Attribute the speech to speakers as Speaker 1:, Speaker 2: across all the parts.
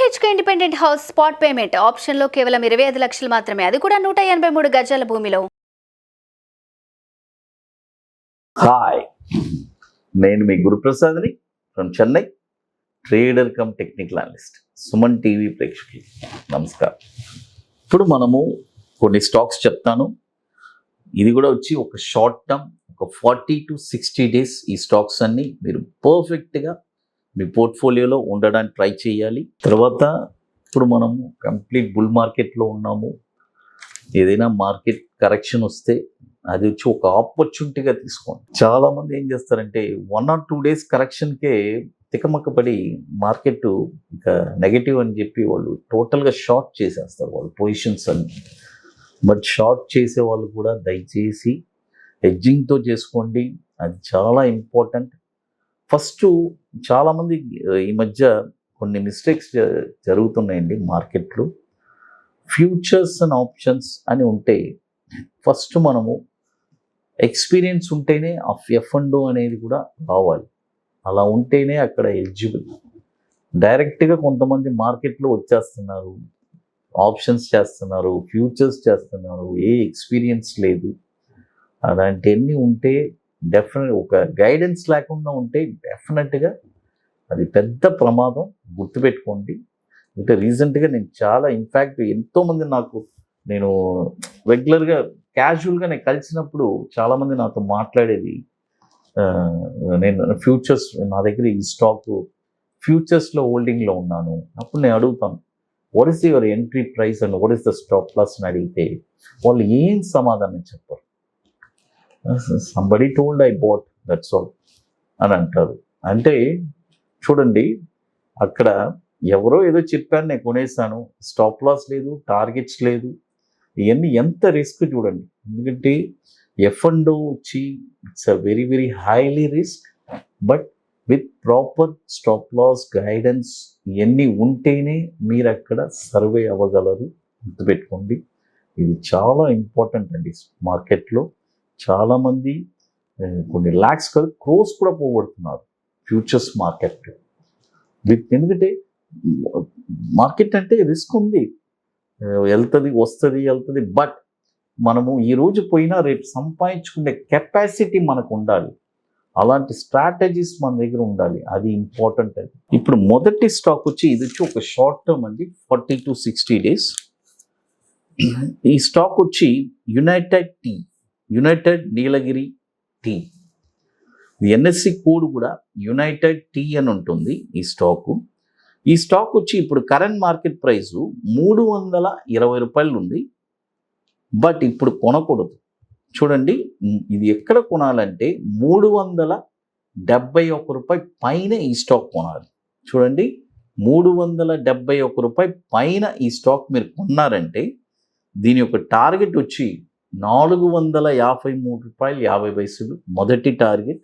Speaker 1: BHK independent house spot payment option లో కేవలం 25 లక్షలు మాత్రమే, అది కూడా 183 గజాల భూమిలో.
Speaker 2: హాయ్, నేను మీ గురు ప్రసాద్ని from Chennai, trader cum technical analyst. Suman TV ప్రేక్షకులు నమస్కారం. ఇప్పుడు మనము కొన్ని స్టాక్స్ చెప్తాను. ఇది కూడా వచ్చి ఒక షార్ట్ టర్మ్, ఒక 40 to 60 డేస్ ఈ స్టాక్స్ అన్ని మీరు పర్ఫెక్ట్గా మీ పోర్ట్ఫోలియోలో ఉండడానికి ట్రై చేయాలి. తర్వాత ఇప్పుడు మనము కంప్లీట్ బుల్ మార్కెట్లో ఉన్నాము. ఏదైనా మార్కెట్ కరెక్షన్ వస్తే అది వచ్చి ఒక ఆపర్చునిటీగా తీసుకోండి. చాలామంది ఏం చేస్తారంటే 1 or 2 డేస్ కరెక్షన్కే తికమక్కపడి మార్కెట్ ఇంకా నెగటివ్ అని చెప్పి వాళ్ళు టోటల్గా షార్ట్ చేసేస్తారు వాళ్ళు పొజిషన్స్ అన్ని. బట్ షార్ట్ చేసే వాళ్ళు కూడా దయచేసి హెడ్జింగ్తో చేసుకోండి, అది చాలా ఇంపార్టెంట్. ఫస్ట్ చాలామంది ఈ మధ్య కొన్ని మిస్టేక్స్ జరుగుతున్నాయండి మార్కెట్లో. ఫ్యూచర్స్ అండ్ ఆప్షన్స్ అని ఉంటే ఫస్ట్ మనము ఎక్స్పీరియన్స్ ఉంటేనే ఆ F&O అనేది కూడా రావాలి. అలా ఉంటేనే అక్కడ ఎలిజిబుల్. డైరెక్ట్గా కొంతమంది మార్కెట్లో వచ్చేస్తున్నారు, ఆప్షన్స్ చేస్తున్నారు, ఫ్యూచర్స్ చేస్తున్నారు, ఏ ఎక్స్పీరియన్స్ లేదు. అలాంటివన్నీ ఉంటే డెఫినెట్ ఒక గైడెన్స్ లేకుండా ఉంటే డెఫినెట్గా అది పెద్ద ప్రమాదం. గుర్తుపెట్టుకోండి. అంటే రీసెంట్గా నేను చాలా ఇన్ఫ్యాక్ట్ ఎంతోమంది నేను రెగ్యులర్గా క్యాజువల్గా నేను కలిసినప్పుడు చాలామంది నాతో మాట్లాడేది, నేను ఫ్యూచర్స్ నా దగ్గర ఈ స్టాక్ ఫ్యూచర్స్లో హోల్డింగ్లో ఉన్నాను. అప్పుడు నేను అడుగుతాను, what is your entry price and what is the stop loss అని అడిగితే వాళ్ళు ఏం సమాధానం చెప్పరు. Somebody told I bought, that's all అని అంటారు. అంటే చూడండి, అక్కడ ఎవరో ఏదో చెప్పాను, నేను కొనేసాను, స్టాప్ లాస్ లేదు, టార్గెట్స్ లేదు. ఇవన్నీ ఎంత రిస్క్ చూడండి. ఎందుకంటే F&O వచ్చి it's a very very highly risk. But with proper stop loss guidance ఇవన్నీ ఉంటేనే మీరు అక్కడ సర్వే అవ్వగలరు. గుర్తుపెట్టుకోండి, ఇది చాలా ఇంపార్టెంట్ అండి. మార్కెట్లో చాలామంది కొన్ని ల్యాక్స్ కాదు క్రోర్స్ కూడా పోగొడుతున్నారు ఫ్యూచర్స్ మార్కెట్. ఎందుకంటే మార్కెట్ అంటే రిస్క్ ఉంది, వెళ్తుంది వస్తుంది. బట్ మనము ఈరోజు పోయినా రేపు సంపాదించుకునే కెపాసిటీ మనకు ఉండాలి. అలాంటి స్ట్రాటజీస్ మన దగ్గర ఉండాలి, అది ఇంపార్టెంట్. అది ఇప్పుడు మొదటి స్టాక్ వచ్చి ఇది వచ్చి ఒక షార్ట్ టర్మ్ అండి, 40 to 60 డేస్. ఈ స్టాక్ వచ్చి యునైటెడ్ నీలగిరి టీ. NSE కోడ్ కూడా యునైటెడ్ టీ అని ఉంటుంది ఈ స్టాకు. ఈ స్టాక్ వచ్చి ఇప్పుడు కరెంట్ మార్కెట్ ప్రైసు 320 రూపాయలు ఉంది. బట్ ఇప్పుడు కొనకూడదు. చూడండి, ఇది ఎక్కడ కొనాలంటే 371 రూపాయి పైన ఈ స్టాక్ కొనాలి. చూడండి, 371 రూపాయి పైన ఈ స్టాక్ మీరు కొన్నారంటే దీని యొక్క టార్గెట్ వచ్చి 453 రూపాయలు 50 పైసలు మొదటి టార్గెట్,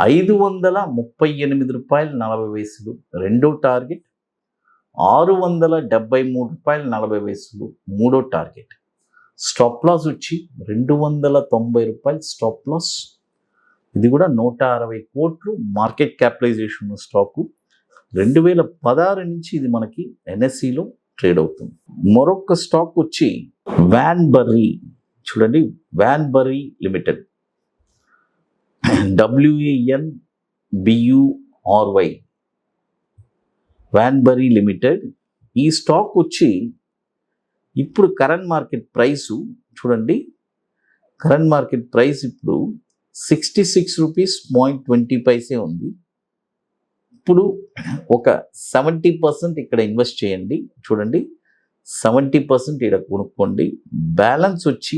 Speaker 2: 538 రూపాయలు 40 పైసలు రెండో టార్గెట్, 673 రూపాయలు 40 పైసలు మూడో టార్గెట్. స్టాప్ లాస్ వచ్చి 290 రూపాయలు స్టాప్ లాస్. ఇది కూడా 160 కోట్లు మార్కెట్ క్యాపిటలైజేషన్ ఉన్న స్టాకు. 2016 నుంచి ఇది మనకి NSEలో ట్రేడ్ అవుతుంది. మరొక స్టాక్ వచ్చి వాన్బర్రీ. చూడండి, వాన్బర్రీ లిమిటెడ్, WANBURY, వాన్బర్రీ లిమిటెడ్. ఈ స్టాక్ వచ్చి ఇప్పుడు కరెంట్ మార్కెట్ ప్రైసు చూడండి, కరెంట్ మార్కెట్ ప్రైస్ ఇప్పుడు 66 రూపీస్ 0.20 పైసే ఉంది. ఇప్పుడు ఒక 70% ఇక్కడ ఇన్వెస్ట్ చేయండి. చూడండి, 70% ఇక్కడ కొనుక్కోండి. బ్యాలెన్స్ వచ్చి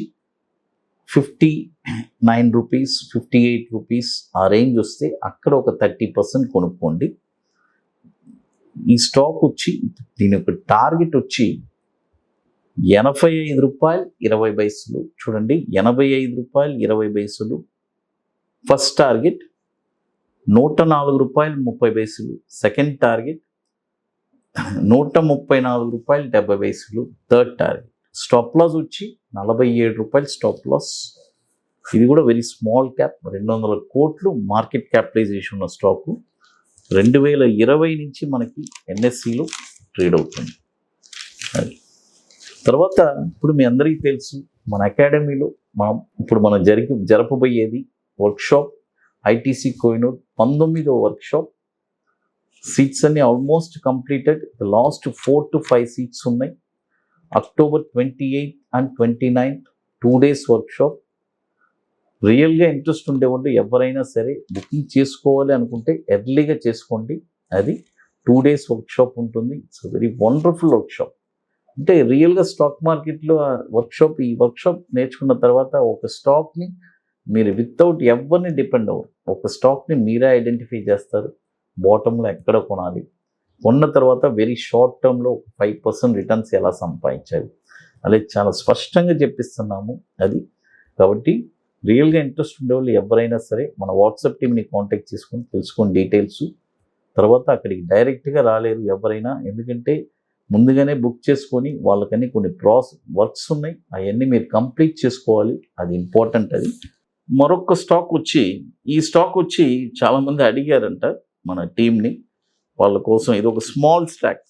Speaker 2: 59 రూపీస్ 58 రూపీస్ ఆ రేంజ్ వస్తే అక్కడ ఒక 30% కొనుక్కోండి. ఈ స్టాక్ వచ్చి దీని యొక్క టార్గెట్ వచ్చి 85 రూపాయలు 20 పైసలు. చూడండి, 85 రూపాయలు 20 పైసలు ఫస్ట్ టార్గెట్, 104 రూపాయలు 30 పైసలు సెకండ్ టార్గెట్, 134 రూపాయలు 70 పైసలు థర్డ్ టార్గెట్. స్టాప్ లాస్ వచ్చి 47 రూపాయలు స్టాప్ లాస్. ఇది కూడా వెరీ స్మాల్ క్యాప్, 200 కోట్లు మార్కెట్ క్యాపిటలైజేషన్ ఉన్న స్టాకు. 2020 నుంచి మనకి NSEలో ట్రేడ్ అవుతుంది. అది తర్వాత ఇప్పుడు మీ అందరికీ తెలుసు మన అకాడమీలో మనం జరపబోయేది వర్క్షాప్ ఐటీసీ కోహినూర్ 19వ వర్క్షాప్. సీట్స్ అన్ని almost completed. Last 4 to 5 seats ఉన్నాయి. October 28th and 29th 2 days workshop. రియల్గా ఇంట్రెస్ట్ ఉండేవాళ్ళు ఎవరైనా సరే బుకింగ్ చేసుకోవాలి అనుకుంటే ఎర్లీగా చేసుకోండి. అది 2 days వర్క్షాప్ ఉంటుంది. It's very wonderful workshop. అంటే రియల్గా స్టాక్ మార్కెట్లో ఈ వర్క్షాప్ నేర్చుకున్న తర్వాత ఒక స్టాక్ని మీరు వితౌట్ ఎవరిని డిపెండ్ అవ్వరు. ఒక స్టాక్ని మీరే ఐడెంటిఫై చేస్తారు. బాటంలో ఎక్కడ కొనాలి, కొన్న తర్వాత వెరీ షార్ట్ టర్మ్లో 5% రిటర్న్స్ ఎలా సంపాదించాలి అలా చాలా స్పష్టంగా చెప్పిస్తున్నాము. అది కాబట్టి రియల్గా ఇంట్రెస్ట్ ఉండేవాళ్ళు ఎవరైనా సరే మన వాట్సాప్ టీమ్ని కాంటాక్ట్ చేసుకొని తెలుసుకోండి డీటెయిల్స్. తర్వాత అక్కడికి డైరెక్ట్గా రాలేరు ఎవరైనా, ఎందుకంటే ముందుగానే బుక్ చేసుకొని వాళ్ళకని కొన్ని వర్క్స్ ఉన్నాయి, అవన్నీ మీరు కంప్లీట్ చేసుకోవాలి. అది ఇంపార్టెంట్. అది మరొక స్టాక్ వచ్చి ఈ స్టాక్ వచ్చి చాలామంది అడిగారంట మన టీంని. వాళ్ళ కోసం ఇది ఒక స్మాల్ స్టాక్,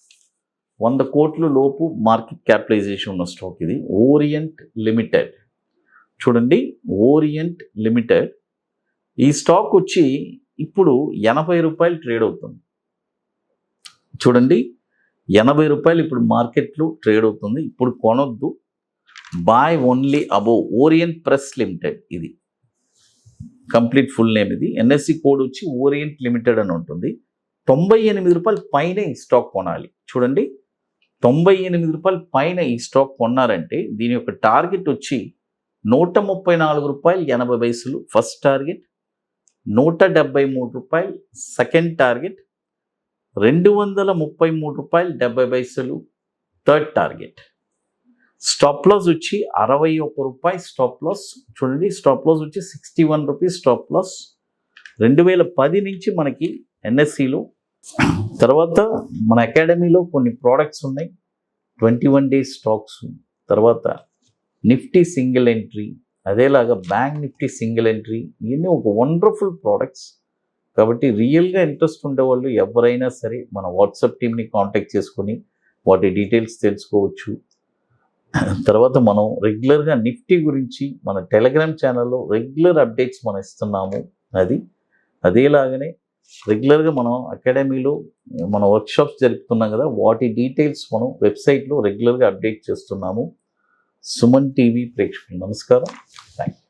Speaker 2: 100 కోట్ల లోపు మార్కెట్ క్యాపిటలైజేషన్ ఉన్న స్టాక్. ఇది ఓరియంట్ లిమిటెడ్. చూడండి, ఓరియంట్ లిమిటెడ్. ఈ స్టాక్ వచ్చి ఇప్పుడు 80 రూపాయలు ట్రేడ్ అవుతుంది. చూడండి, 80 రూపాయలు ఇప్పుడు మార్కెట్లో ట్రేడ్ అవుతుంది. ఇప్పుడు కొనొద్దు, buy only above. Orient Press Limited ఇది కంప్లీట్ ఫుల్ నేమ్. ఇది ఎన్ఎస్సి కోడ్ వచ్చి ఓరియంట్ లిమిటెడ్ అని ఉంటుంది. 98 రూపాయల పైన ఈ స్టాక్ కొనాలి. చూడండి, 98 రూపాయల పైన ఈ స్టాక్ కొన్నారంటే దీని యొక్క టార్గెట్ వచ్చి 134 రూపాయలు 80 పైసలు ఫస్ట్ టార్గెట్, 173 రూపాయలు సెకండ్ టార్గెట్, 233 రూపాయలు 70 పైసలు థర్డ్ టార్గెట్. స్టాప్ లాస్ వచ్చి 61 రూపాయలు స్టాప్ లాస్. చూడండి, స్టాప్ లాస్ వచ్చి 61 రూపీస్ స్టాప్ లాస్. 2010 నుంచి మనకి ఎన్ఎస్సిలో. తర్వాత మన అకాడమీలో కొన్ని ప్రోడక్ట్స్ ఉన్నాయి, 21 days స్టాక్స్. తర్వాత నిఫ్టీ సింగిల్ ఎంట్రీ, అదేలాగా బ్యాంక్ నిఫ్టీ సింగిల్ ఎంట్రీ. ఇవన్నీ ఒక వండర్ఫుల్ ప్రోడక్ట్స్. కాబట్టి రియల్గా ఇంట్రెస్ట్ ఉండేవాళ్ళు ఎవరైనా సరే మన వాట్సాప్ టీమ్ని కాంటాక్ట్ చేసుకొని వాటి డీటెయిల్స్ తెలుసుకోవచ్చు. తర్వాత మనం రెగ్యులర్గా నిఫ్టీ గురించి మన టెలిగ్రామ్ ఛానల్లో రెగ్యులర్ అప్డేట్స్ మనం ఇస్తున్నాము. అదేలాగానే రెగ్యులర్గా మనం అకాడమీలో మన వర్క్షాప్స్ జరుపుతున్నాం కదా, వాటి డీటెయిల్స్ మనం వెబ్సైట్లో రెగ్యులర్గా అప్డేట్ చేస్తున్నాము. సుమన్ టీవీ ప్రేక్షకులు నమస్కారం. Thank you.